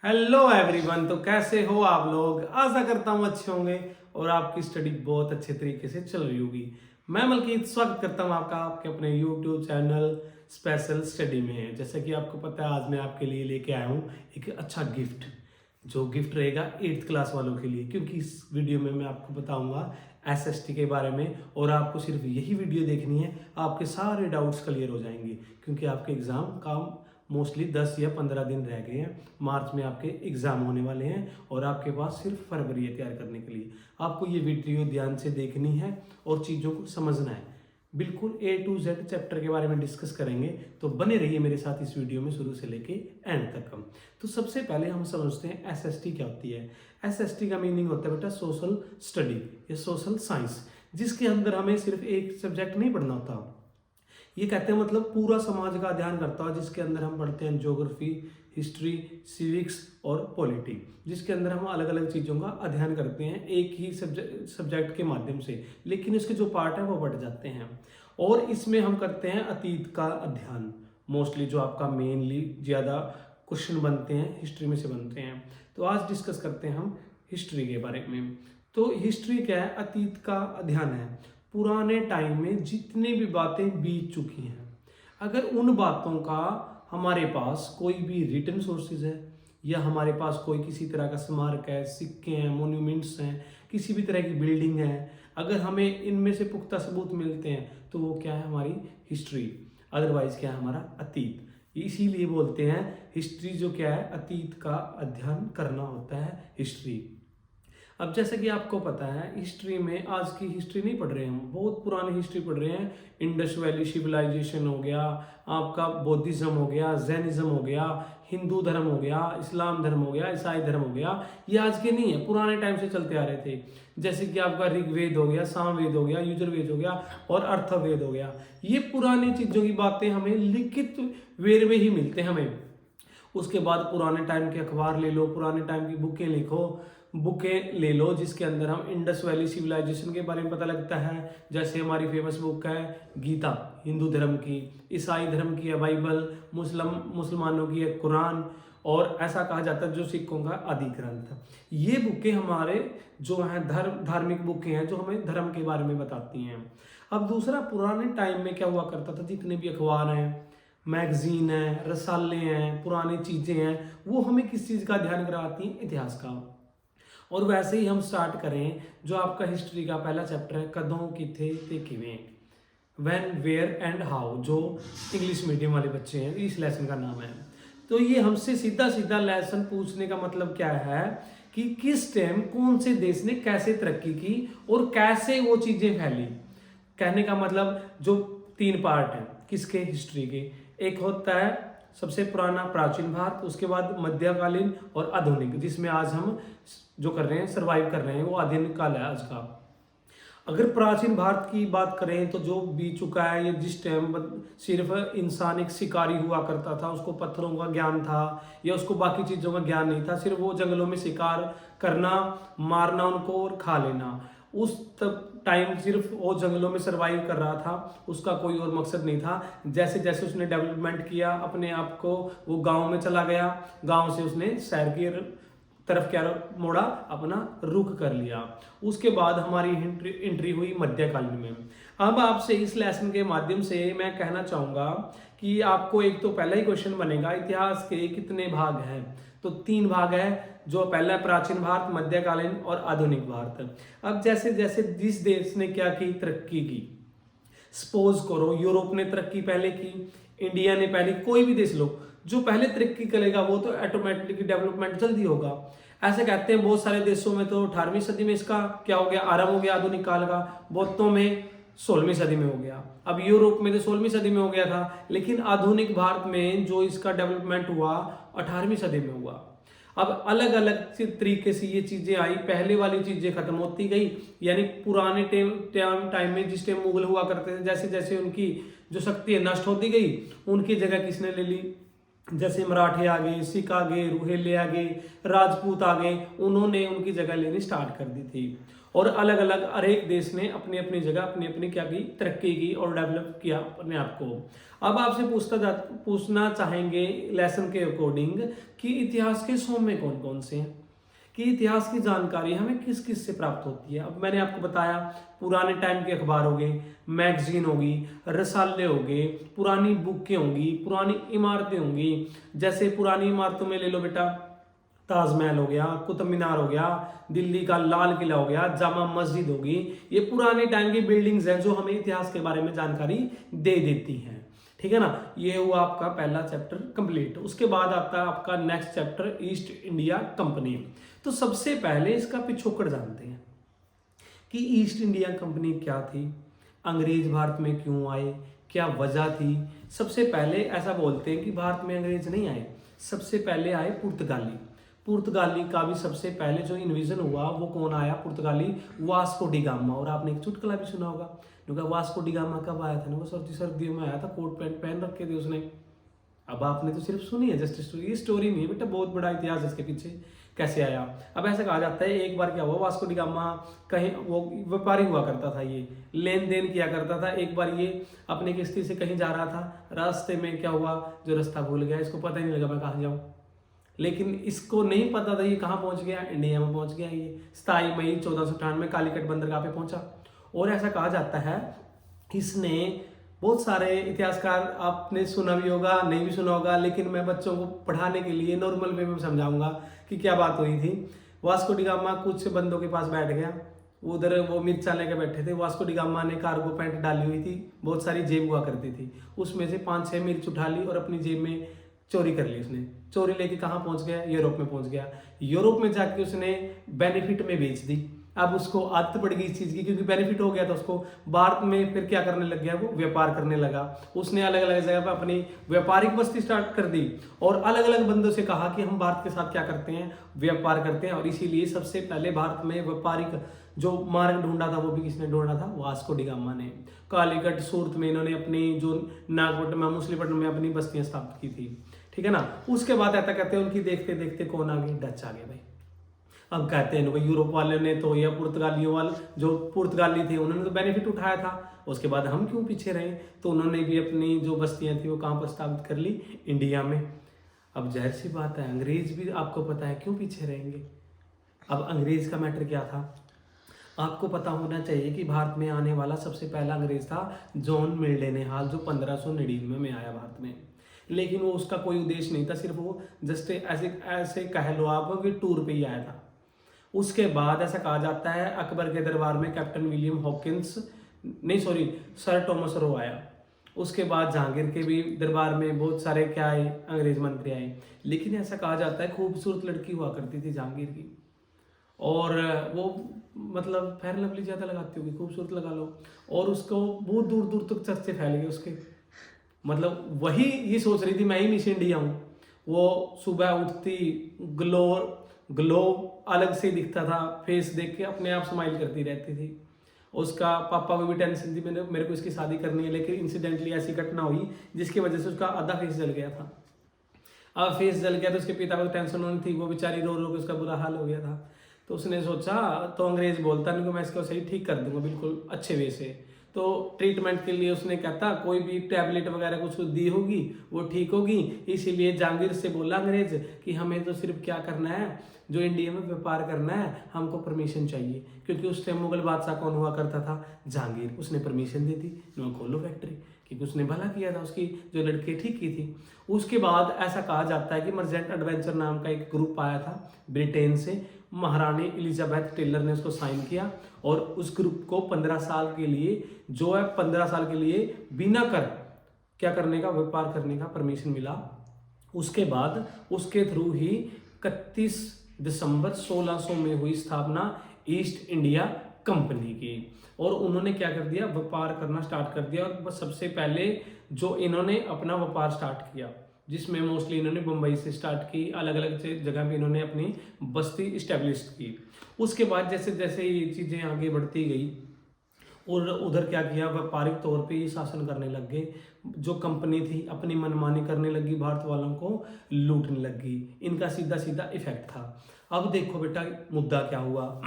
Hello everyone. तो कैसे हो आप लोग? आशा करता हूँ अच्छे होंगे और आपकी स्टडी बहुत अच्छे तरीके से चल रही होगी। मैं मलकीत स्वागत करता हूँ आपका आपके अपने यूट्यूब चैनल स्पेशल स्टडी में। जैसा कि आपको पता है, आज मैं आपके लिए लेके आया हूँ एक अच्छा गिफ्ट, जो गिफ्ट रहेगा 8th क्लास वालों के लिए। क्योंकि इस वीडियो में मैं आपको बताऊंगा एसएसटी के बारे में, और आपको सिर्फ यही वीडियो देखनी है, आपके सारे डाउट्स क्लियर हो जाएंगे। क्योंकि आपके एग्ज़ाम का मोस्टली 10 या 15 दिन रह गए हैं। मार्च में आपके एग्ज़ाम होने वाले हैं और आपके पास सिर्फ फरवरी है तैयार करने के लिए। आपको ये वीडियो ध्यान से देखनी है और चीज़ों को समझना है। बिल्कुल A to Z चैप्टर के बारे में डिस्कस करेंगे, तो बने रहिए मेरे साथ इस वीडियो में शुरू से लेके एंड तक। हम तो सबसे पहले हम समझते हैं एसएसटी क्या होती है। एसएसटी का मीनिंग होता है बेटा सोशल स्टडी या सोशल साइंस, जिसके अंदर हमें सिर्फ एक सब्जेक्ट नहीं पढ़ना होता। ये कहते हैं मतलब पूरा समाज का अध्ययन करता है, जिसके अंदर हम पढ़ते हैं ज्योग्राफी, हिस्ट्री, सिविक्स और पॉलिटी, जिसके अंदर हम अलग अलग चीज़ों का अध्ययन करते हैं एक ही सब्जेक्ट के माध्यम से। लेकिन इसके जो पार्ट है वो बढ़ जाते हैं, और इसमें हम करते हैं अतीत का अध्ययन। मोस्टली जो आपका मेनली ज़्यादा क्वेश्चन बनते हैं हिस्ट्री में से बनते हैं। तो आज डिस्कस करते हैं हम हिस्ट्री के बारे में। तो हिस्ट्री क्या है? अतीत का अध्ययन है। पुराने टाइम में जितनी भी बातें बीत चुकी हैं, अगर उन बातों का हमारे पास कोई भी रिटन सोर्सेज है, या हमारे पास कोई किसी तरह का स्मारक है, सिक्के हैं, मोन्यूमेंट्स हैं, किसी भी तरह की बिल्डिंग है, अगर हमें इनमें से पुख्ता सबूत मिलते हैं, तो वो क्या है? हमारी हिस्ट्री। अदरवाइज क्या है? हमारा अतीत। इसीलिए बोलते हैं हिस्ट्री जो क्या है? अतीत का अध्ययन करना होता है हिस्ट्री। अब जैसे कि आपको पता है, हिस्ट्री में आज की हिस्ट्री नहीं पढ़ रहे हैं, हम बहुत पुरानी हिस्ट्री पढ़ रहे हैं। इंडस वैली सिविलाइजेशन हो गया, आपका बौद्धिज्म हो गया, जैनिज्म हो गया, हिंदू धर्म हो गया, इस्लाम धर्म हो गया, ईसाई धर्म हो गया। ये आज के नहीं है, पुराने टाइम से चलते आ रहे थे। जैसे कि आपका ऋग्वेद हो गया, सामवेद हो गया, यजुर्वेद हो गया और अर्थवेद हो गया। ये पुरानी चीज़ों की बातें हमें लिखित वेरवे ही मिलते हैं हमें। उसके बाद पुराने टाइम के अखबार ले लो, पुराने टाइम की बुकें ले लो, जिसके अंदर हम इंडस वैली सिविलाइजेशन के बारे में पता लगता है। जैसे हमारी फेमस बुक है गीता हिंदू धर्म की, ईसाई धर्म की है बाइबल, मुसलमानों की है कुरान, और ऐसा कहा जाता है जो सिखों का आदि ग्रंथ। ये बुकें हमारे जो हैं धार्मिक बुकें हैं, जो हमें धर्म के बारे में बताती हैं। अब दूसरा, पुराने टाइम में क्या हुआ करता था, जितने भी अखबार हैं, मैगजीन है, रसाले हैं, पुरानी चीज़ें हैं, वो हमें किस चीज़ का ध्यान कराती हैं? इतिहास का। और वैसे ही हम स्टार्ट करें जो आपका हिस्ट्री का पहला चैप्टर है, कदों किथे ते किवें, व्हेन वेयर एंड हाउ, जो इंग्लिश मीडियम वाले बच्चे हैं, इस लेसन का नाम है। तो ये हमसे सीधा सीधा लेसन पूछने का मतलब क्या है कि किस टाइम कौन से देश ने कैसे तरक्की की और कैसे वो चीज़ें फैली। कहने का मतलब जो 3 पार्ट हैं किसके? हिस्ट्री के। एक होता है सबसे पुराना प्राचीन भारत, उसके बाद मध्यकालीन और आधुनिक, जिसमें आज हम जो कर रहे हैं, सरवाइव कर रहे हैं, वो आधुनिक काल है आज का। अगर प्राचीन भारत की बात करें तो जो बीत चुका है, ये जिस टाइम सिर्फ इंसान एक शिकारी हुआ करता था, उसको पत्थरों का ज्ञान था या उसको बाकी चीज़ों का ज्ञान नहीं था, सिर्फ वो जंगलों में शिकार करना, मारना उनको और खा लेना। उस टाइम सिर्फ वो जंगलों में सरवाइव कर रहा था, उसका कोई और मकसद नहीं था। जैसे जैसे उसने डेवलपमेंट किया अपने आप को, वो गांव में चला गया, गांव से उसने शहर की तरफ क्या मोड़ा, अपना रुख कर लिया। उसके बाद हमारी एंट्री हुई मध्यकालीन में। अब आपसे इस लेसन के माध्यम से मैं कहना चाहूँगा कि आपको एक तो पहला ही क्वेश्चन बनेगा, इतिहास के कितने भाग हैं? तो 3 भाग है, जो पहला प्राचीन भारत, मध्यकालीन और आधुनिक भारत। अब जैसे जैसे जिस देश ने क्या की, तरक्की की, सपोज करो यूरोप ने तरक्की पहले की, इंडिया ने पहले, कोई भी देश लो, जो पहले तरक्की करेगा वो तो ऑटोमेटिकली डेवलपमेंट जल्दी होगा। ऐसे कहते हैं बहुत सारे देशों में तो 18वीं सदी में इसका क्या हो गया, आरंभ हो गया आधुनिक काल का, बहुतों में 16वीं सदी में हो गया। अब यूरोप में तो 16वीं सदी में हो गया था, लेकिन आधुनिक भारत में जो इसका डेवलपमेंट हुआ 18वीं सदी में हुआ। अब अलग अलग तरीके से ये चीजें आई, पहले वाली चीजें खत्म होती गई, यानी पुराने टाइम में जिस टाइम मुगल हुआ करते थे, जैसे जैसे उनकी जो शक्ति है नष्ट होती गई, उनकी जगह किसने ले ली? जैसे मराठे आ गए, सिख आ गए, रूहेले आ गए, राजपूत आ गए, उन्होंने उनकी जगह लेनी स्टार्ट कर दी थी। और अलग अलग हर एक देश ने अपनी अपनी जगह अपनी अपनी क्या की तरक्की की और डेवलप किया अपने आप को। अब आपसे पूछना चाहेंगे लेसन के अकॉर्डिंग कि इतिहास के सोमे कौन कौन से हैं, कि इतिहास की जानकारी हमें किस किस से प्राप्त होती है। अब मैंने आपको बताया पुराने टाइम के अखबार हो गए, मैगजीन होगी, रसाले हो गए, पुरानी बुकें होंगी, पुरानी इमारतें होंगी। जैसे पुरानी इमारतों में ले लो बेटा, ताजमहल हो गया, कुतुब मीनार हो गया, दिल्ली का लाल किला हो गया, जामा मस्जिद होगी। ये पुराने टाइम की बिल्डिंग्स हैं जो हमें इतिहास के बारे में जानकारी दे देती हैं। ठीक है ना, ये हुआ आपका पहला चैप्टर कंप्लीट। उसके बाद आता है आपका next chapter east India company. तो सबसे पहले इसका पिछोकड़ जानते हैं कि ईस्ट इंडिया कंपनी क्या थी, अंग्रेज भारत में क्यों आए, क्या वजह थी। सबसे पहले ऐसा बोलते हैं कि भारत में अंग्रेज नहीं आए, सबसे पहले आए पुर्तगाली। पुर्तगाली का भी सबसे पहले जो इन्वेजन हुआ वो कौन आया, पुर्तगाली, वास्को डी गामा। और आपने एक चुटकुला भी सुना होगा, क्योंकि वास्को डी गामा कब आया था ना, वो सर्दियों में आया था, कोट पैंट पहन रखे थे उसने। अब आपने तो सिर्फ सुनी है जस्ट स्टोरी, ये स्टोरी नहीं है बेटा, बहुत बड़ा इतिहास इसके पीछे कैसे आया। अब ऐसा कहा जाता है एक बार क्या हुआ, वास्को डी गामा कहीं वो व्यापारी हुआ करता था, ये लेन देन किया करता था। एक बार ये अपनी किश्ती से कहीं जा रहा था, रास्ते में क्या हुआ, जो रास्ता भूल गया, इसको पता ही नहीं लगा मैं कहाँ जाऊँ। लेकिन इसको नहीं पता था ये कहाँ पहुंच गया, इंडिया में पहुंच गया। ये 27 मई 1498 कालीकट बंदरगाह पे पहुंचा। और ऐसा कहा जाता है इसने, बहुत सारे इतिहासकार आपने सुना भी होगा, नहीं भी सुना होगा, लेकिन मैं बच्चों को पढ़ाने के लिए नॉर्मल वे में समझाऊंगा कि क्या बात हुई थी। वास्को डी गामा कुछ बंदों के पास बैठ गया, उधर वो मिर्चा लेके बैठे थे। वास्को डी गामा ने कार्गो पैंट डाली हुई थी, बहुत सारी जेब हुआ करती थी, उसमें से 5-6 मिर्च उठा ली और अपनी जेब में चोरी कर ली। उसने चोरी लेके कहाँ पहुंच गया, यूरोप में पहुंच गया। यूरोप में जाके उसने बेनिफिट में बेच दी। अब उसको आदत पड़ गई इस चीज की, क्योंकि बेनिफिट हो गया था उसको। भारत में फिर क्या करने लग गया, वो व्यापार करने लगा। उसने अलग अलग जगह पर अपनी व्यापारिक बस्ती स्टार्ट कर दी और अलग अलग बंदों से कहा कि हम भारत के साथ क्या करते हैं, व्यापार करते हैं। और इसीलिए सबसे पहले भारत में व्यापारिक जो मार्ग ढूंढा था वो भी किसने ढूंढा था, वास्को डी गामा ने। कालीकट सूरत में इन्होंने अपनी जो नागपट्टनम मछलीपट्टनम में अपनी बस्तियां स्थापित की थी। ठीक है ना। उसके बाद ऐसा कहते हैं उनकी देखते देखते कौन आ गए, डच आ गए भाई। अब कहते हैं यूरोप वाले ने तो, या पुर्तगालियों वाले जो पुर्तगाली थे उन्होंने तो बेनिफिट उठाया था, उसके बाद हम क्यों पीछे रहे। तो उन्होंने भी अपनी जो बस्तियां थी वो कहाँ पर स्थापित कर ली, इंडिया में। अब जाहिर सी बात है अंग्रेज भी आपको पता है क्यों पीछे रहेंगे। अब अंग्रेज का मैटर क्या था, आपको पता होना चाहिए कि भारत में आने वाला सबसे पहला अंग्रेज था जॉन मिल्डेनहाल, जो 1599 में आया भारत में। लेकिन वो उसका कोई उद्देश्य नहीं था, सिर्फ वो जस्ट ऐसे ऐसे कह लो आप कि टूर पे ही आया था। उसके बाद ऐसा कहा जाता है अकबर के दरबार में कैप्टन विलियम हॉकिंस, नहीं सॉरी सर टॉमस रो आया। उसके बाद जहांगीर के भी दरबार में बहुत सारे क्या आए, अंग्रेज मंत्री आए। लेकिन ऐसा कहा जाता है खूबसूरत लड़की हुआ करती थी जहांगीर की, और वो मतलब फेयर लवली ज़्यादा लगाती होगी, खूबसूरत लगा लो। और उसको बहुत दूर दूर तक चर्चे फैल गए उसके, मतलब वही ये सोच रही थी मैं ही मिस इंडिया हूँ। वो सुबह उठती, ग्लो अलग से दिखता था, फेस देख के अपने आप स्माइल करती रहती थी। उसका पापा को भी टेंशन थी, मेरे को इसकी शादी करनी है। लेकिन इंसिडेंटली ऐसी घटना हुई जिसकी वजह से उसका आधा फेस जल गया था। अब फेस जल गया तो उसके पिता को टेंशन होनी थी, वो बेचारी रो रो के उसका बुरा हाल हो गया था। तो उसने सोचा, तो अंग्रेज बोलता नहीं कि मैं इसको सही ठीक कर दूंगा बिल्कुल अच्छे वे से। तो ट्रीटमेंट के लिए उसने कहता कोई भी टैबलेट वगैरह कुछ दी होगी वो ठीक होगी। इसीलिए जहांगीर से बोला अंग्रेज कि हमें तो सिर्फ क्या करना है, जो इंडिया में व्यापार करना है, हमको परमिशन चाहिए। क्योंकि उस टाइम मुगल बादशाह कौन हुआ करता था, जहांगीर। उसने परमिशन दे दी, खोलो फैक्ट्री, क्योंकि उसने भला किया था, उसकी जो लड़की ठीक की थी। उसके बाद ऐसा कहा जाता है कि मर्चेंट एडवेंचर नाम का एक ग्रुप आया था ब्रिटेन से, महारानी एलिजाबेथ टेलर ने उसको साइन किया। और उस ग्रुप को 15 साल के लिए, जो है 15 साल के लिए बिना कर क्या करने का, व्यापार करने का परमिशन मिला। उसके बाद उसके थ्रू ही 31 दिसंबर 1600 में हुई स्थापना ईस्ट इंडिया कंपनी की। और उन्होंने क्या कर दिया, व्यापार करना स्टार्ट कर दिया। और सबसे पहले जो इन्होंने अपना व्यापार स्टार्ट किया, जिसमें मोस्टली इन्होंने मुंबई से स्टार्ट की, अलग अलग जगह पे इन्होंने अपनी बस्ती इस्टेब्लिश की। उसके बाद जैसे जैसे ये चीज़ें आगे बढ़ती गई और उधर क्या किया, व्यापारिक तौर पे ही शासन करने लग गए। जो कंपनी थी अपनी मनमानी करने लगी, भारत वालों को लूटने लगी। इनका सीधा सीधा इफेक्ट था। अब देखो बेटा मुद्दा क्या हुआ,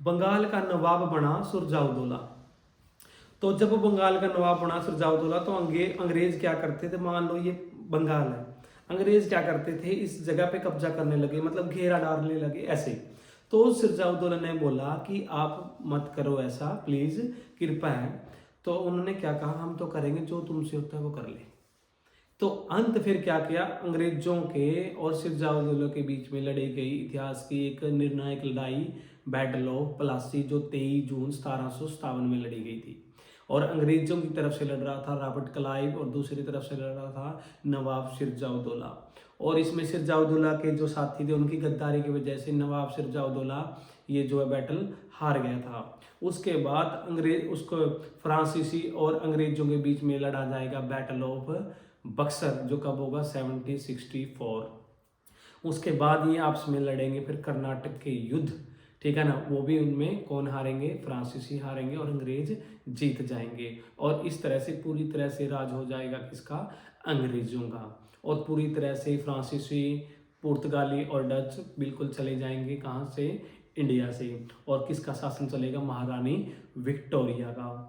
बंगाल का नवाब बना सुरजाउदौला। तो जब वो बंगाल का नवाब बना सुरजाउदौला तो अंग्रेज क्या करते थे, मान लो ये बंगाल है, अंग्रेज क्या करते थे, इस जगह पे कब्जा करने लगे, मतलब घेरा डालने लगे ऐसे। तो सिरजाउद्दौला ने बोला कि आप मत करो ऐसा प्लीज, कृपा है। तो उन्होंने क्या कहा, हम तो करेंगे, जो तुमसे होता है वो कर ले। तो अंत फिर क्या किया, अंग्रेजों के और सिरजाउद्दौला के बीच में लड़ी गई इतिहास की एक निर्णायक लड़ाई, बैटल ऑफ प्लासी, जो 23 जून 1757 में लड़ी गई थी। और अंग्रेजों की तरफ से लड़ रहा था रॉबर्ट क्लाइव और दूसरी तरफ से लड़ रहा था नवाब सिरजाउद्दौला। और इसमें सिरजाउद्दौला के जो साथी थे उनकी गद्दारी की वजह से नवाब सिरजाउद्दौला ये जो है बैटल हार गया था। उसके बाद अंग्रेज उसको फ्रांसीसी और अंग्रेजों के बीच में लड़ा जाएगा बैटल ऑफ बक्सर, जो कब होगा 1764। उसके बाद ये आपस में लड़ेंगे फिर कर्नाटक के युद्ध, ठीक है ना, वो भी उनमें कौन हारेंगे, फ्रांसीसी हारेंगे और अंग्रेज जीत जाएंगे। और इस तरह से पूरी तरह से राज हो जाएगा किसका, अंग्रेजों का। और पूरी तरह से फ्रांसीसी, पुर्तगाली और डच बिल्कुल चले जाएंगे कहाँ से, इंडिया से। और किसका शासन चलेगा, महारानी विक्टोरिया का।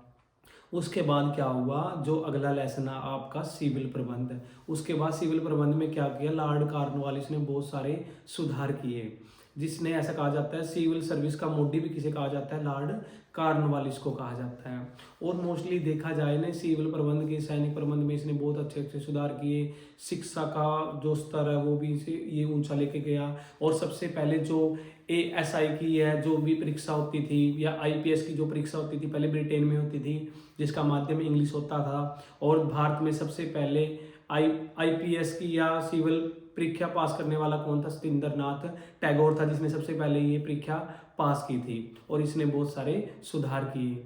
उसके बाद क्या हुआ, जो अगला लेसन है आपका सिविल प्रबंध। उसके बाद सिविल प्रबंध में क्या किया, लॉर्ड कॉर्नवालिस ने बहुत सारे सुधार किए, जिसने ऐसा कहा जाता है सिविल सर्विस का मोडी भी किसे कहा जाता है, लॉर्ड कॉर्नवालिस को कहा जाता है। और मोस्टली देखा जाए ना सिविल प्रबंध के, सैनिक प्रबंध में इसने बहुत अच्छे अच्छे सुधार किए। शिक्षा का जो स्तर है वो भी इसे ये ऊंचा लेके गया। और सबसे पहले जो ASI की है जो भी परीक्षा होती थी, या IPS की जो परीक्षा होती थी पहले ब्रिटेन में होती थी, जिसका माध्यम इंग्लिश होता था। और भारत में सबसे पहले IPS की या सिविल परीक्षा पास करने वाला कौन था, सत्येंद्रनाथ टैगोर था, जिसने सबसे पहले ये परीक्षा पास की थी। और इसने बहुत सारे सुधार किए।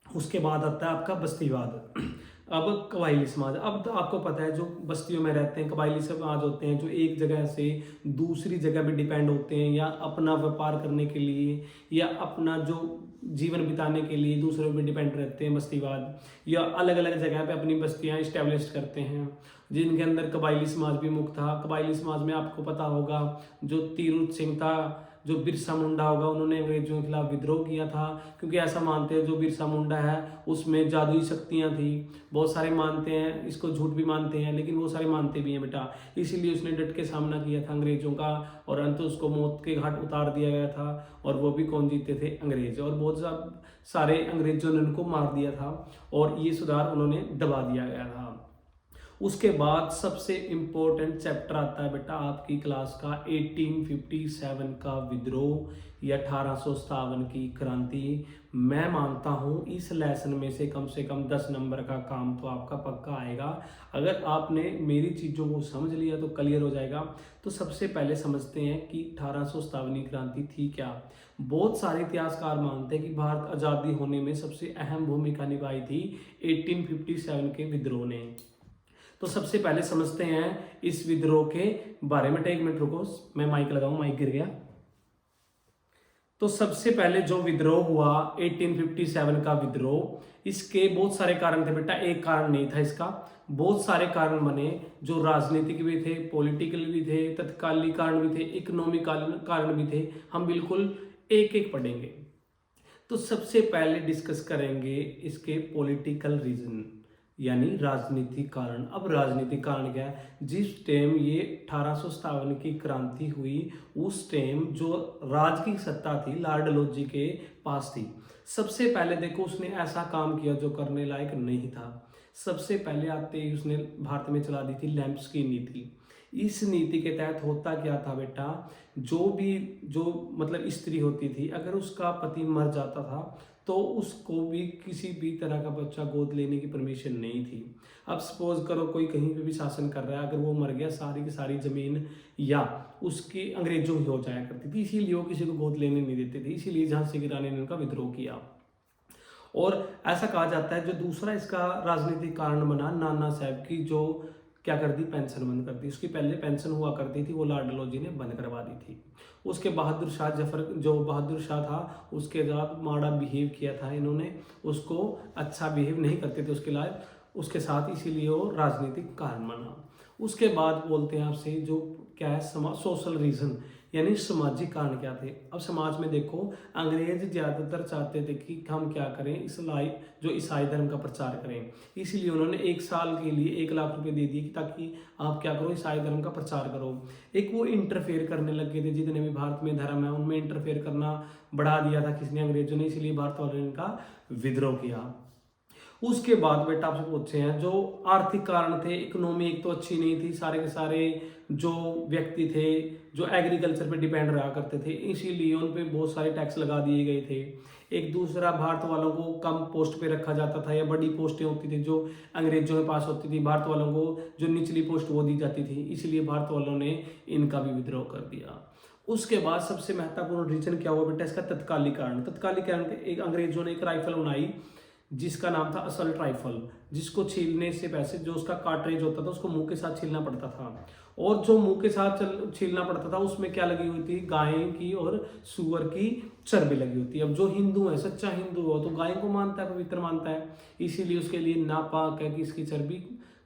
उसके बाद आता है आपका बस्तीवाद। अब कबायली समाज, अब तो आपको पता है जो बस्तियों में रहते हैं कबायली समाज होते हैं, जो एक जगह से दूसरी जगह पे डिपेंड होते हैं, या अपना व्यापार करने के लिए या अपना जो जीवन बिताने के लिए दूसरों पे डिपेंड रहते हैं बस्तीवाद, या अलग अलग जगह पे अपनी बस्तियां इस्टेब्लिश करते हैं, जिनके अंदर कबायली समाज भी मुख्य था। कबायली समाज में आपको पता होगा जो तीरुथ सिंह था, जो बिरसा मुंडा होगा, उन्होंने अंग्रेजों के खिलाफ विद्रोह किया था, क्योंकि ऐसा मानते हैं जो बिरसा मुंडा है उसमें जादुई शक्तियां थी। बहुत सारे मानते हैं, इसको झूठ भी मानते हैं, लेकिन वो सारे मानते भी हैं बेटा। इसीलिए उसने डट के सामना किया था अंग्रेजों का, और अंत उसको मौत के घाट उतार दिया गया था। और वो भी कौन जीते थे, अंग्रेज। और बहुत सारे अंग्रेजों ने उनको मार दिया था, और ये सुधार उन्होंने दबा दिया गया था। उसके बाद सबसे इम्पोर्टेंट चैप्टर आता है बेटा आपकी क्लास का 1857 का विद्रोह या 1857 की क्रांति। मैं मानता हूँ इस लेसन में से कम 10 नंबर का काम तो आपका पक्का आएगा। अगर आपने मेरी चीज़ों को समझ लिया तो क्लियर हो जाएगा। तो सबसे पहले समझते हैं कि 1857 क्रांति थी क्या। बहुत सारे इतिहासकार मानते हैं कि भारत आज़ादी होने में सबसे अहम भूमिका निभाई थी 1857 के विद्रोह ने। तो सबसे पहले समझते हैं इस विद्रोह के बारे में। एक मिनट रुको, मैं माइक लगाऊं, माइक गिर गया। तो सबसे पहले जो विद्रोह हुआ 1857 का विद्रोह, इसके बहुत सारे कारण थे बेटा, एक कारण नहीं था इसका, बहुत सारे कारण बने, जो राजनीतिक भी थे, पॉलिटिकल भी थे, तत्कालीन कारण भी थे, इकोनॉमिक कारण भी थे। हम बिल्कुल एक एक पढ़ेंगे। तो सबसे पहले डिस्कस करेंगे इसके पॉलिटिकल रीजन, यानी राजनीतिक कारण। अब राजनीतिक कारण क्या है, जिस टाइम ये 1857 की क्रांति हुई उस टाइम जो राज की सत्ता थी लॉर्ड डलहौजी के पास थी। सबसे पहले देखो उसने ऐसा काम किया जो करने लायक नहीं था। सबसे पहले आते ही उसने भारत में चला दी थी लैंप्स की नीति। इस नीति के तहत होता क्या था बेटा, जो मतलब स्त्री होती थी, अगर उसका पति मर जाता था तो उसको भी किसी भी तरह का बच्चा गोद लेने की परमिशन नहीं थी। अब सपोज करो कोई कहीं पे भी शासन कर रहा है, अगर वो मर गया सारी की सारी जमीन या उसकी अंग्रेजों ही हो जाया करती थी, इसीलिए वो किसी को गोद लेने नहीं देते थे। इसीलिए झांसी की रानी ने उनका विद्रोह किया। और ऐसा कहा जाता है जो दूसरा इसका राजनीतिक कारण बना, नाना साहब की जो क्या कर दी, पेंशन बंद कर दी। उसकी पहले पेंशन हुआ करती थी, वो लॉर्ड डलहौजी ने बंद करवा दी थी। उसके बहादुर शाह जफर, जो बहादुर शाह था, उसके साथ माड़ा बिहेव किया था इन्होंने, उसको अच्छा बिहेव नहीं करते थे उसके साथ, इसीलिए वो राजनीतिक कारण बना। उसके बाद बोलते हैं आपसे जो क्या है सोशल रीजन, यानी सामाजिक कारण क्या थे। अब समाज में देखो, अंग्रेज ज़्यादातर चाहते थे कि हम क्या करें, जो ईसाई धर्म का प्रचार करें। इसीलिए उन्होंने 1 साल के लिए 1 लाख रुपए दे दिए ताकि आप क्या करो, ईसाई धर्म का प्रचार करो। एक वो इंटरफेयर करने लग गए थे, जितने भी भारत में धर्म है उनमें इंटरफेयर करना बढ़ा दिया था किसने, अंग्रेजों ने। इसीलिए भारत वालों ने इनका विद्रोह किया। उसके बाद बेटा आपसे पूछे हैं जो आर्थिक कारण थे, इकोनॉमी एक तो अच्छी नहीं थी, सारे के सारे जो व्यक्ति थे जो एग्रीकल्चर पे डिपेंड रहा करते थे, इसीलिए उन पे बहुत सारे टैक्स लगा दिए गए थे। एक दूसरा, भारत वालों को कम पोस्ट पे रखा जाता था, या बड़ी पोस्टें होती थी जो अंग्रेजों के पास होती थी, भारत वालों को जो निचली पोस्ट वो दी जाती थी, इसीलिए भारत वालों ने इनका भी विद्रोह कर दिया। उसके बाद सबसे महत्वपूर्ण रीजन क्या हुआ बेटा इसका, तत्कालीकरण। तत्कालीकरण एक अंग्रेजों ने एक राइफल बनाई जिसका नाम था असल्ट राइफल, जिसको छीलने से पहले जो उसका कार्ट्रिज होता था उसको मुंह के साथ छीलना पड़ता था। और जो मुंह के साथ छीलना पड़ता था उसमें क्या लगी हुई थी, गाय की और सूअर की चर्बी लगी होती है। अब जो हिंदू है, सच्चा हिंदू हो तो गाय को मानता है, पवित्र मानता है, इसीलिए उसके लिए नापाक है कि इसकी चर्बी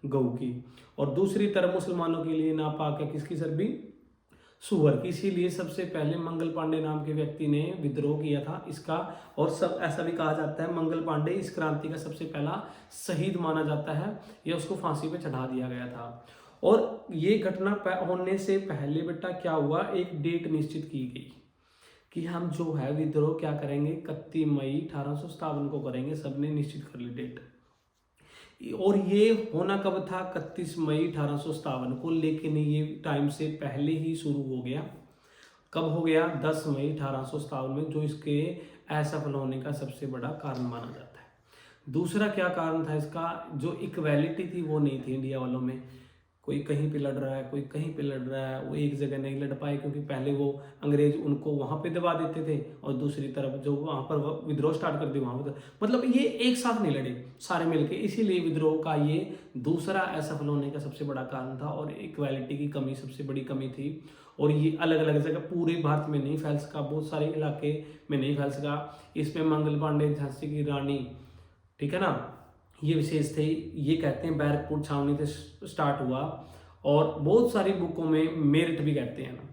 गऊ की। और दूसरी तरफ मुसलमानों के लिए नापाक है किसकी चर्बी, सुअर की। इसीलिए सबसे पहले मंगल पांडे नाम के व्यक्ति ने विद्रोह किया था इसका। और सब ऐसा भी कहा जाता है मंगल पांडे इस क्रांति का सबसे पहला शहीद माना जाता है, या उसको फांसी पे चढ़ा दिया गया था। और ये घटना होने से पहले बेटा क्या हुआ, एक डेट निश्चित की गई कि हम जो है विद्रोह क्या करेंगे, 31 मई 1857 को करेंगे। सबने निश्चित कर ली डेट। और ये होना कब था, 31 मई 1857 को, लेकिन ये टाइम से पहले ही शुरू हो गया। कब हो गया, 10 मई 1857 में, जो इसके असफल होने का सबसे बड़ा कारण माना जाता है। दूसरा क्या कारण था इसका, जो इक्वालिटी थी वो नहीं थी इंडिया वालों में। कोई कहीं पे लड़ रहा है, कोई कहीं पे लड़ रहा है, वो एक जगह नहीं लड़ पाए क्योंकि पहले वो अंग्रेज उनको वहां पे दबा देते थे, और दूसरी तरफ जो वहां पर विद्रोह स्टार्ट कर दिया वहां पर, मतलब ये एक साथ नहीं लड़े सारे मिलके। इसीलिए विद्रोह का ये दूसरा असफल होने का सबसे बड़ा कारण था। और इक्वालिटी की कमी सबसे बड़ी कमी थी। और ये अलग अलग जगह पूरे भारत में नहीं फैल सका, बहुत सारे इलाके में नहीं फैल सका। इसमें मंगल पांडे, झांसी की रानी, ठीक है ना, ये विशेष थे। ये कहते हैं बैरकपुर छावनी से स्टार्ट हुआ, और बहुत सारी बुकों में मेरिट भी कहते हैं ना,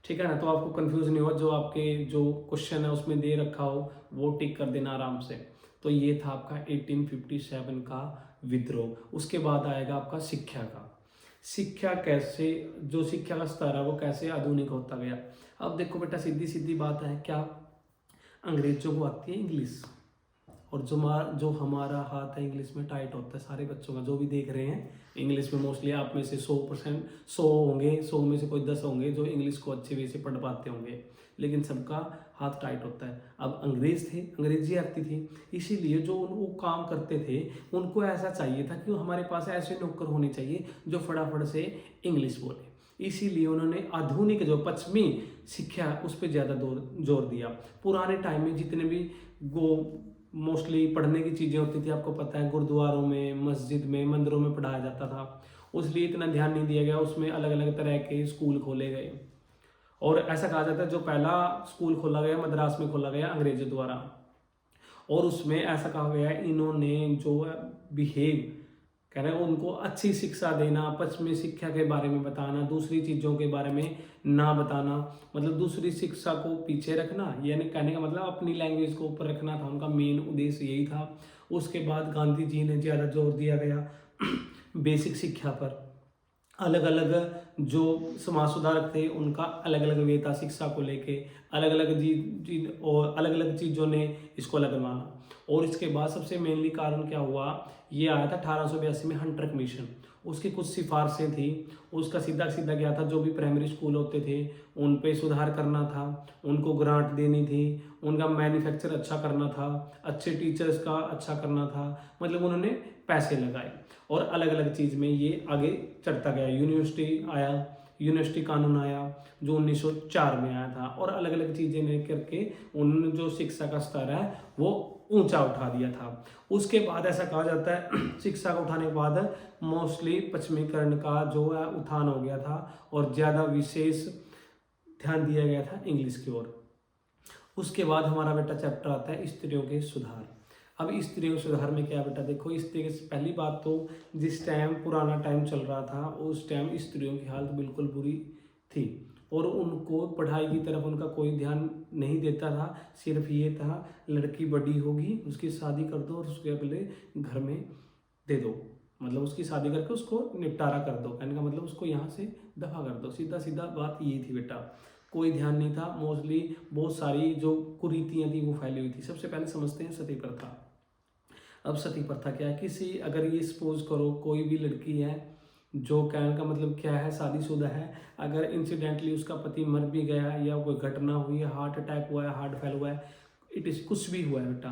ठीक है ना। तो आपको कंफ्यूज नहीं हुआ, जो आपके जो क्वेश्चन है उसमें दे रखा हो वो टिक कर देना आराम से। तो ये था आपका 1857 का विद्रोह। उसके बाद आएगा आपका शिक्षा का। शिक्षा कैसे, जो शिक्षा का स्तर है वो कैसे आधुनिक होता गया। अब देखो बेटा, सीधी सीधी बात है, क्या अंग्रेजों को आती है इंग्लिश, और जो हमारा हाथ है इंग्लिश में टाइट होता है सारे बच्चों का, जो भी देख रहे हैं इंग्लिश में मोस्टली आप में से 100% 100 होंगे, 100 में से कोई 10 होंगे जो इंग्लिश को अच्छे वे से पढ़ पाते होंगे, लेकिन सबका हाथ टाइट होता है। अब अंग्रेज थे, अंग्रेजी आती थी, इसीलिए जो वो काम करते थे उनको ऐसा चाहिए था कि हमारे पास ऐसे नौकर होने चाहिए जो फटाफट से इंग्लिश बोले। इसीलिए उन्होंने आधुनिक जो पश्चिमी शिक्षा उस पर ज़्यादा जोर दिया। पुराने टाइम में जितने भी मोस्टली पढ़ने की चीज़ें होती थी, आपको पता है गुरुद्वारों में, मस्जिद में, मंदिरों में पढ़ाया जाता था, उसलिए इतना ध्यान नहीं दिया गया। उसमें अलग अलग तरह के स्कूल खोले गए, और ऐसा कहा जाता है जो पहला स्कूल खोला गया मद्रास में खोला गया अंग्रेजों द्वारा। और उसमें ऐसा कहा गया इन्होंने जो बिहेव कह रहे हैं उनको अच्छी शिक्षा देना, पश्चिमी शिक्षा के बारे में बताना, दूसरी चीज़ों के बारे में ना बताना, मतलब दूसरी शिक्षा को पीछे रखना, यानी कहने का मतलब अपनी लैंग्वेज को ऊपर रखना था उनका मेन उद्देश्य, यही था। उसके बाद गांधी जी ने ज़्यादा जोर दिया गया बेसिक शिक्षा पर। अलग अलग जो समाज सुधारक थे उनका अलग अलग वे था, शिक्षा को लेके अलग अलग और अलग अलग चीज़ों ने इसको अलग माना। और इसके बाद सबसे मेनली कारण क्या हुआ, ये आया था 1882 में हंटर कमीशन। उसकी कुछ सिफारिशें थी, उसका सीधा सीधा क्या था, जो भी प्राइमरी स्कूल होते थे उन पे सुधार करना था, उनको ग्रांट देनी थी, उनका मैन्युफैक्चर अच्छा करना था, अच्छे टीचर्स का अच्छा करना था, मतलब उन्होंने पैसे लगाए। और अलग अलग चीज़ में ये आगे चढ़ता गया। यूनिवर्सिटी आया, यूनिवर्सिटी कानून आया जो 1904 में आया था, और अलग अलग चीज़ें लेकर के उन्होंने जो शिक्षा का स्तर है वो ऊंचा उठा दिया था। उसके बाद ऐसा कहा जाता है शिक्षा को उठाने के बाद मोस्टली पश्चिमीकरण का जो है उत्थान हो गया था, और ज़्यादा विशेष ध्यान दिया गया था इंग्लिश की ओर। उसके बाद हमारा बेटा चैप्टर आता है स्त्रियों के सुधार। अब स्त्रियों के सुधार में क्या बेटा, देखो स्त्री की पहली बात तो जिस टाइम पुराना टाइम चल रहा था उस टाइम स्त्रियों की हालत बिल्कुल बुरी थी, और उनको पढ़ाई की तरफ उनका कोई ध्यान नहीं देता था। सिर्फ ये था लड़की बड़ी होगी उसकी शादी कर दो और उसके अगले घर में दे दो, मतलब उसकी शादी करके उसको निपटारा कर दो, कहने का मतलब उसको यहाँ से दफा कर दो। सीधा सीधा बात ये थी बेटा, कोई ध्यान नहीं था। मोस्टली बहुत सारी जो कुरीतियाँ थी वो फैली हुई थी। सबसे पहले समझते हैं सती प्रथा। अब सती प्रथा क्या है, किसी अगर ये सपोज करो कोई भी लड़की है जो, कहने का मतलब क्या है, शादीशुदा है, अगर इंसिडेंटली उसका पति मर भी गया या कोई घटना हुई है, हार्ट अटैक हुआ है, हार्ट फेल हुआ है, इट इज कुछ भी हुआ है बेटा,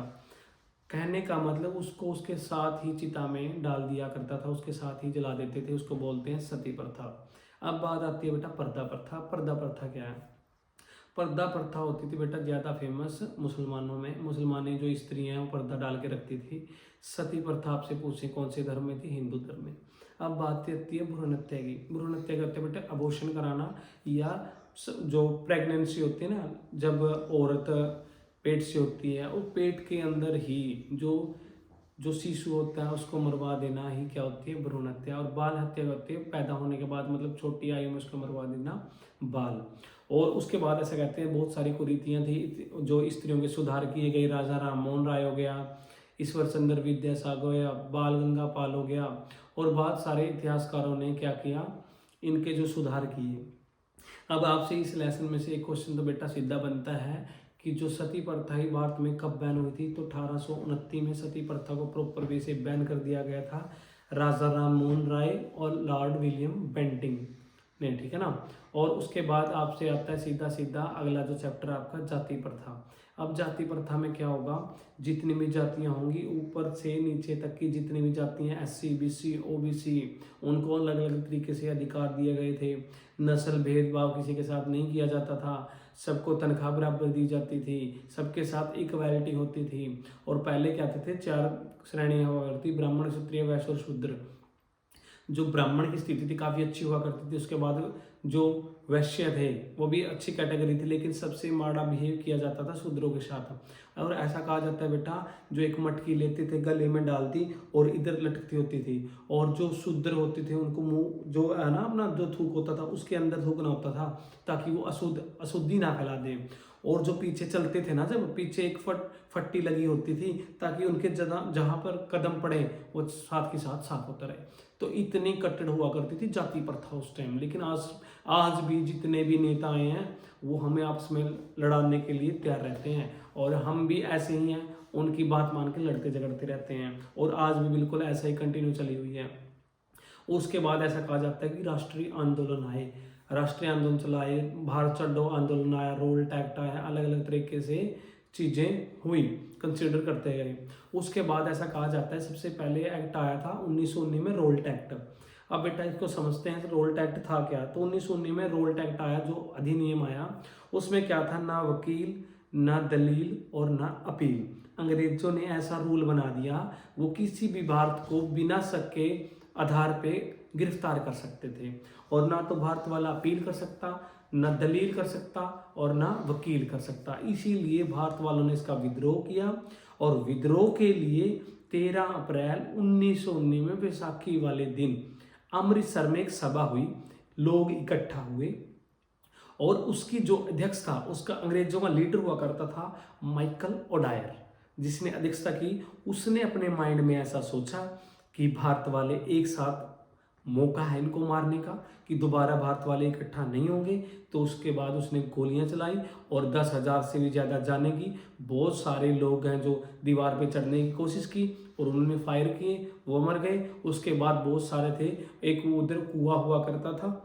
कहने का मतलब उसको उसके साथ ही चिता में डाल दिया करता था, उसके साथ ही जला देते थे, उसको बोलते हैं सती प्रथा। अब बात आती है बेटा पर्दा प्रथा। पर्दा प्रथा क्या है? पर्दा प्रथा होती थी बेटा ज़्यादा फेमस मुसलमानों में। मुसलमानी जो स्त्रियां हैं वो पर्दा डाल के रखती थी। सती प्रथा आपसे पूछें कौन से धर्म में थी? हिंदू धर्म में। अब बात आती है भ्रूण हत्या की। भ्रूण हत्या करते बेटा अबॉर्शन कराना, या जो प्रेगनेंसी होती है ना, जब औरत पेट से होती है, वो पेट के अंदर ही जो जो शिशु होता है उसको मरवा देना ही क्या होती है? भ्रूण हत्या। और बाल हत्या होती है पैदा होने के बाद, मतलब छोटी आयु में उसको मरवा देना, बाल। और उसके बाद ऐसा कहते हैं बहुत सारी कुरीतियाँ थी जो स्त्रियों के सुधार किए गए। राजा राम मोहन राय हो गया, ईश्वर चंद्र विद्यासागर हो गया, बाल गंगा पाल हो गया, और बहुत सारे इतिहासकारों ने क्या किया, इनके जो सुधार किए। अब आपसे इस लेसन में से एक क्वेश्चन तो बेटा सीधा बनता है कि जो सती प्रथा ही भारत में कब बैन हुई थी? तो 1829 में सती प्रथा को प्रॉपर वे से बैन कर दिया गया था राजा राम मोहन राय और लॉर्ड विलियम बेंटिंग ने, ठीक है ना। और उसके बाद आपसे आता है सीधा सीधा अगला जो चैप्टर आपका जाति प्रथा। अब जाति प्रथा में क्या होगा, जितनी भी जातियां होंगी ऊपर से नीचे तक की जितनी भी जातियां, SC BC OBC, उनको अलग अलग तरीके से अधिकार दिए गए थे। नस्ल भेदभाव किसी के साथ नहीं किया जाता था, सबको तनख्वाह बराबर दी जाती थी, सबके साथ इक्वालिटी होती थी। और पहले क्या थे 4 श्रेणियां हुआ करती, ब्राह्मण क्षत्रिय वैश्य और शूद्र। जो ब्राह्मण की स्थिति थी काफ़ी अच्छी हुआ करती थी। उसके बाद जो वैश्य थे वो भी अच्छी कैटेगरी थी, लेकिन सबसे माड़ा बिहेव किया जाता था शूद्रों के साथ। और ऐसा कहा जाता है बेटा, जो एक मटकी लेते थे गले में डालती और इधर लटकती होती थी, और जो शूद्र होते थे उनको मुंह जो है ना अपना जो थूक होता था उसके अंदर थूकना होता था, ताकि वो अशुद्धि ना फैला दे। और जो पीछे चलते थे ना, जब पीछे एक फट्टी लगी होती थी ताकि उनके जहाँ पर कदम पड़े वो साथ के साथ साफ होता रहे। तो इतनी कट्टर हुआ करती थी जाति प्रथा उस टाइम। लेकिन आज भी जितने भी नेता आए हैं वो हमें आपस में लड़ाने के लिए तैयार रहते हैं, और हम भी ऐसे ही हैं, उनकी बात मान के लड़ते झगड़ते रहते हैं, और आज भी बिल्कुल ऐसा ही कंटिन्यू चली हुई है। उसके बाद ऐसा कहा जाता है कि राष्ट्रीय आंदोलन आए, राष्ट्रीय आंदोलन चलाए, भारत छोड़ो आंदोलन आया, रोल टैक्ट आया, अलग अलग तरीके से चीज़ें हुई, कंसिडर करते गए। उसके बाद ऐसा कहा जाता है सबसे पहले एक्ट आया था 1919 में, रोल टैक्ट। अब बेटा इसको समझते हैं रोल टैक्ट था क्या। तो 1919 में रोल टैक्ट आया, जो अधिनियम आया, उसमें क्या था, ना वकील ना दलील और ना अपील। अंग्रेजों ने ऐसा रूल बना दिया, वो किसी भी भारत को बिना शक के आधार पे गिरफ्तार कर सकते थे, और ना तो भारत वाला अपील कर सकता, ना दलील कर सकता, और ना वकील कर सकता। इसीलिए भारत वालों ने इसका विद्रोह किया, और विद्रोह के लिए 13 अप्रैल 1919 में बैसाखी वाले दिन अमृतसर में एक सभा हुई, लोग इकट्ठा हुए, और उसकी जो अध्यक्ष था उसका अंग्रेजों का लीडर हुआ करता था माइकल ओडायर, जिसने अध्यक्षता की। उसने अपने माइंड में ऐसा सोचा कि भारत वाले एक साथ मौका है इनको मारने का, कि दोबारा भारत वाले इकट्ठा नहीं होंगे। तो उसके बाद उसने गोलियां चलाई, और 10,000 से भी ज़्यादा जाने की, बहुत सारे लोग हैं जो दीवार पे चढ़ने की कोशिश की, और उन्होंने फायर किए, वो मर गए। उसके बाद बहुत सारे थे, एक उधर कुआं हुआ करता था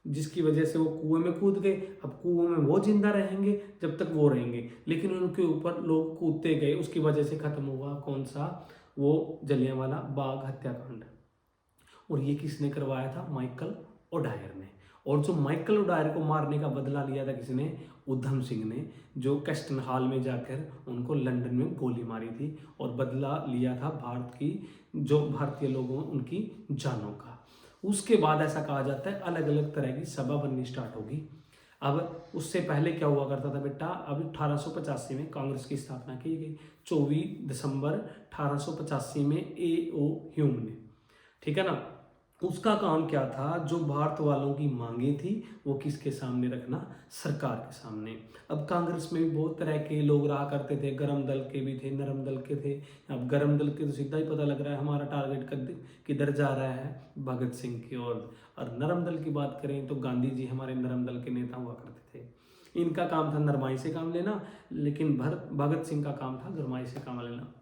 जिसकी वजह से वो कुएं में कूद गए। अब कुएं में वो जिंदा रहेंगे जब तक वो रहेंगे, लेकिन उनके ऊपर लोग कूदते गए, उसकी वजह से खत्म हुआ कौन सा, वो जलियांवाला बाग हत्याकांड। और ये किसने करवाया था? माइकल ओडायर ने। और जो माइकल ओडायर को मारने का बदला लिया था किसने? उधम सिंह ने, जो कैस्टन हॉल में जाकर उनको लंदन में गोली मारी थी, और बदला लिया था भारत की जो भारतीय लोगों उनकी जानों का। उसके बाद ऐसा कहा जाता है अलग अलग तरह की सभा बननी स्टार्ट होगी। अब उससे पहले क्या हुआ करता था बेटा, अब 1885 में कांग्रेस की स्थापना की गई, 24 दिसंबर 1885 में A.O. ह्यूम ने, ठीक है ना। उसका काम क्या था, जो भारत वालों की मांगे थी वो किसके सामने रखना, सरकार के सामने। अब कांग्रेस में भी बहुत तरह के लोग रहा करते थे, गरम दल के भी थे, नरम दल के थे। अब गरम दल के तो सीधा ही पता लग रहा है हमारा टारगेट किधर जा रहा है, भगत सिंह की ओर। और नरम दल की बात करें तो गांधी जी हमारे नरम दल के नेता हुआ करते थे। इनका काम था नरमाई से काम लेना, लेकिन भगत सिंह का काम था गरमाई से काम लेना।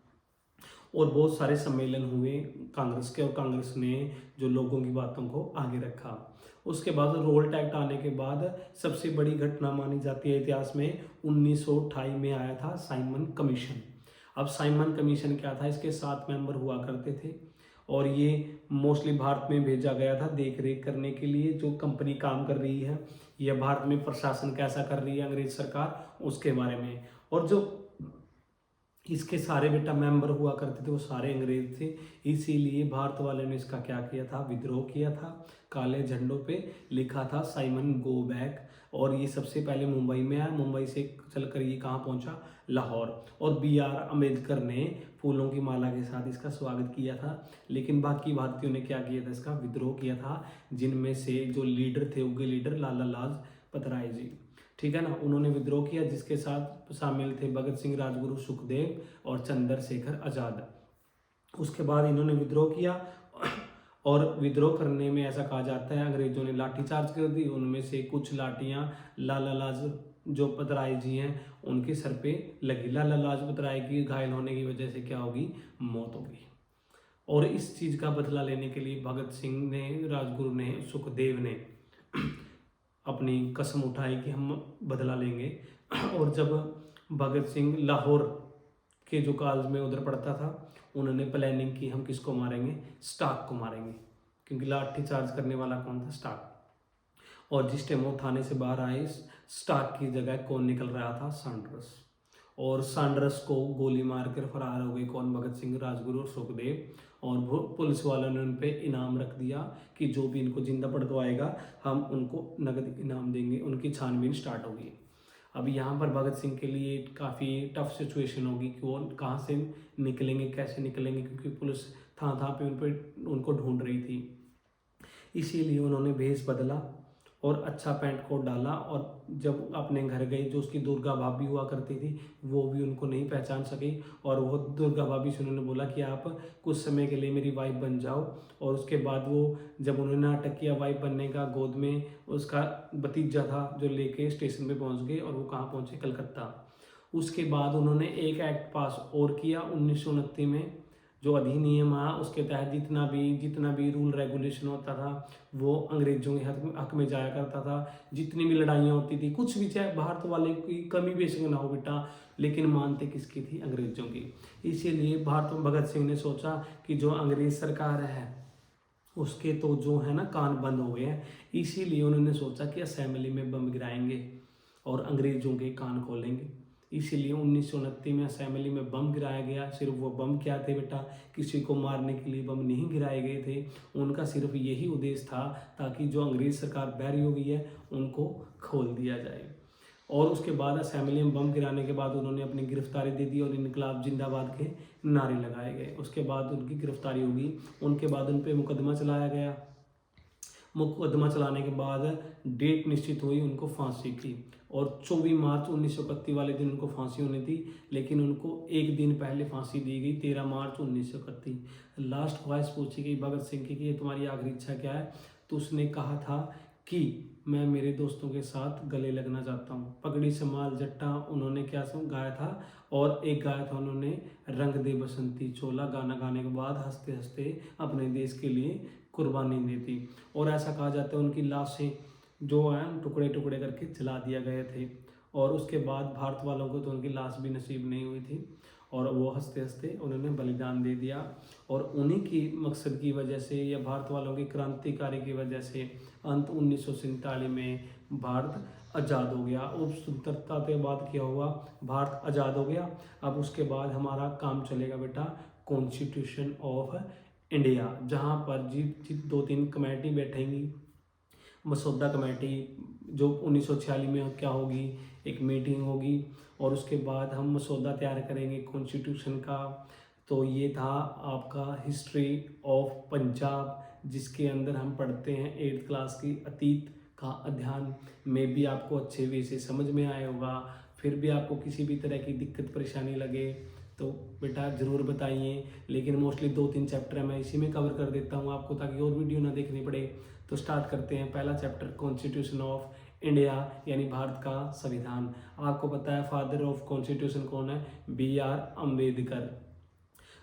और बहुत सारे सम्मेलन हुए कांग्रेस के, और कांग्रेस ने जो लोगों की बातों को आगे रखा। उसके बाद रोल एक्ट आने के बाद सबसे बड़ी घटना मानी जाती है इतिहास में, 1928 में आया था साइमन कमीशन। अब साइमन कमीशन क्या था, इसके 7 मेंबर हुआ करते थे, और ये मोस्टली भारत में भेजा गया था देख रेख करने के लिए, जो कंपनी काम कर रही है या भारत में प्रशासन कैसा कर रही है अंग्रेज सरकार, उसके बारे में। और जो इसके सारे बेटा मेंबर हुआ करते थे वो सारे अंग्रेज थे। इसीलिए भारत वाले ने इसका क्या किया था, विद्रोह किया था। काले झंडों पे लिखा था साइमन गो बैक। और ये सबसे पहले मुंबई में आया, मुंबई से चलकर ये कहाँ पहुंचा, लाहौर। और BR अम्बेडकर ने फूलों की माला के साथ इसका स्वागत किया था। लेकिन बाकी भारतीयों ने क्या किया था, इसका विद्रोह किया था, जिनमें से जो लीडर थे, उनके लीडर लाला लाजपत राय जी, ठीक है ना, उन्होंने विद्रोह किया, जिसके साथ शामिल थे भगत सिंह, राजगुरु सुखदेव और चंद्रशेखर आजाद। उसके बाद इन्होंने विद्रोह किया, और विद्रोह करने में ऐसा कहा जाता है अंग्रेजों ने लाठीचार्ज कर दी। उनमें से कुछ लाठियां लाला लाजपत राय जी हैं उनके सर पे लगी। लाला लाजपत राय की घायल होने की वजह से क्या होगी, मौत होगी। और इस चीज का बदला लेने के लिए भगत सिंह ने, राजगुरु ने, सुखदेव ने अपनी कसम उठाई कि हम बदला लेंगे। और जब भगत सिंह लाहौर के जो कॉलेज में उधर पढ़ता था, उन्होंने प्लानिंग की हम किसको मारेंगे, स्टाक को मारेंगे, क्योंकि लाठी चार्ज करने वाला कौन था, स्टाक। और जिस टाइम वो थाने से बाहर आए, स्टाक की जगह कौन निकल रहा था, सैंडर्स। और सैंडर्स को गोली मार कर फरार हो गए कौन, भगत सिंह, राजगुरु और सुखदेव। और वो पुलिस वालों ने उन पर इनाम रख दिया कि जो भी इनको जिंदा पड़वाएगा हम उनको नगद इनाम देंगे। उनकी छानबीन स्टार्ट होगी। अब यहाँ पर भगत सिंह के लिए काफ़ी टफ सिचुएशन होगी कि वो कहाँ से निकलेंगे, कैसे निकलेंगे, क्योंकि पुलिस था पे उनको ढूंढ रही थी। इसीलिए उन्होंने भेष बदला और अच्छा पैंट कोट डाला। और जब अपने घर गई, जो उसकी दुर्गा भाभी हुआ करती थी, वो भी उनको नहीं पहचान सकी। और वो दुर्गा भाभी से उन्होंने बोला कि आप कुछ समय के लिए मेरी वाइफ बन जाओ। और उसके बाद वो, जब उन्होंने नाटक किया वाइफ बनने का, गोद में उसका भतीजा था जो लेके स्टेशन पे पहुंच गए, और वो कहाँ पहुंचे, कलकत्ता। उसके बाद उन्होंने एक एक्ट पास और किया 1929 में, जो अधिनियम आया, उसके तहत जितना भी रूल रेगुलेशन होता था वो अंग्रेजों के हक में जाया करता था। जितनी भी लड़ाइयाँ होती थी, कुछ भी, चाहे भारत वाले की कमी बेशक ना हो बेटा, लेकिन मानते किसकी थी, अंग्रेजों की। इसीलिए भारत में भगत सिंह ने सोचा कि जो अंग्रेज सरकार है उसके तो जो है ना कान बंद हो गए हैं। इसीलिए उन्होंने सोचा कि असेंबली में बम गिराएंगे और अंग्रेजों के कान खोलेंगे। इसीलिए 1929 में असेंबली में बम गिराया गया। सिर्फ वो बम क्या थे बेटा, किसी को मारने के लिए बम नहीं गिराए गए थे। उनका सिर्फ यही उद्देश्य था ताकि जो अंग्रेज सरकार बैरी हो गई है उनको खोल दिया जाए। और उसके बाद असेंबली में बम गिराने के बाद उन्होंने अपनी गिरफ्तारी दे दी और इनकलाब जिंदाबाद के नारे लगाए गए। उसके बाद उनकी गिरफ्तारी होगी। उनके बाद उन पर मुकदमा चलाया गया। मुकदमा चलाने के बाद डेट निश्चित हुई उनको फांसी की, और 24 मार्च 1931 वाले दिन उनको फांसी होनी थी, लेकिन उनको एक दिन पहले फांसी दी गई, 13 मार्च 1931। लास्ट ख्वाहिश पूछी गई भगत सिंह की कि ये तुम्हारी आखिरी इच्छा क्या है, तो उसने कहा था कि मैं मेरे दोस्तों के साथ गले लगना चाहता हूँ। पगड़ी संभाल जट्टा उन्होंने क्या गाया था, और एक गाया था उन्होंने रंग दे बसंती चोला। गाना गाने के बाद हंसते हंसते अपने देश के लिए कुर्बानी दी थी। और ऐसा कहा जाता है उनकी लाशें जो है टुकड़े टुकड़े करके जला दिया गए थे। और उसके बाद भारत वालों को तो उनकी लाश भी नसीब नहीं हुई थी, और वो हंसते हंसते उन्होंने बलिदान दे दिया। और उन्हीं की मकसद की वजह से या भारत वालों की क्रांतिकारी की वजह से अंत 1947 में भारत आज़ाद हो गया। और स्वतंत्रता के बाद क्या हुआ, भारत आज़ाद हो गया। अब उसके बाद हमारा काम चलेगा बेटा कॉन्स्टिट्यूशन ऑफ इंडिया, जहाँ पर जीत 2-3 कमेटी बैठेंगी। मसौदा कमेटी जो 1946 में क्या होगी, एक मीटिंग होगी, और उसके बाद हम मसौदा तैयार करेंगे कॉन्स्टिट्यूशन का। तो ये था आपका हिस्ट्री ऑफ पंजाब, जिसके अंदर हम पढ़ते हैं 8th क्लास की अतीत का अध्ययन में भी आपको अच्छे वे से समझ में आया होगा। फिर भी आपको किसी भी तरह की दिक्कत परेशानी लगे तो बेटा ज़रूर बताइए, लेकिन मोस्टली 2-3 चैप्टर है मैं इसी में कवर कर देता हूँ आपको, ताकि और वीडियो ना देखनी पड़े। तो स्टार्ट करते हैं। पहला चैप्टर कॉन्स्टिट्यूशन ऑफ इंडिया यानी भारत का संविधान। आपको पता है फादर ऑफ कॉन्स्टिट्यूशन कौन है? BR अम्बेडकर।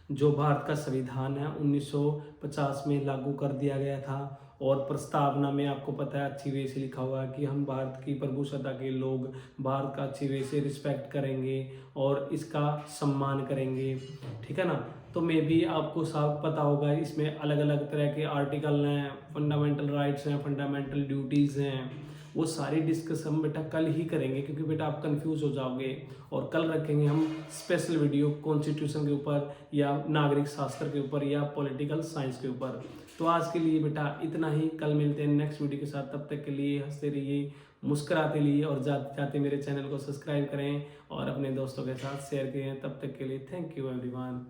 जो भारत का संविधान है 1950 में लागू कर दिया गया था, और प्रस्तावना में आपको पता है अच्छी वे से लिखा हुआ है कि हम भारत की प्रभुसत्ता के लोग भारत का अच्छी वे से रिस्पेक्ट करेंगे और इसका सम्मान करेंगे, ठीक है ना। तो मे भी आपको सब पता होगा इसमें अलग अलग तरह के आर्टिकल हैं, फंडामेंटल राइट्स हैं, फंडामेंटल ड्यूटीज़ हैं। वो सारी डिस्कस हम बेटा कल ही करेंगे, क्योंकि बेटा आप कंफ्यूज हो जाओगे। और कल रखेंगे हम स्पेशल वीडियो कॉन्स्टिट्यूशन के ऊपर या नागरिक शास्त्र के ऊपर या पॉलिटिकल साइंस के ऊपर। तो आज के लिए बेटा इतना ही, कल मिलते हैं नेक्स्ट वीडियो के साथ। तब तक के लिए हंसते रहिए, मुस्कुराते रहिए, और जाते जाते मेरे चैनल को सब्सक्राइब करें और अपने दोस्तों के साथ शेयर करें। तब तक के लिए थैंक यू एवरीवन।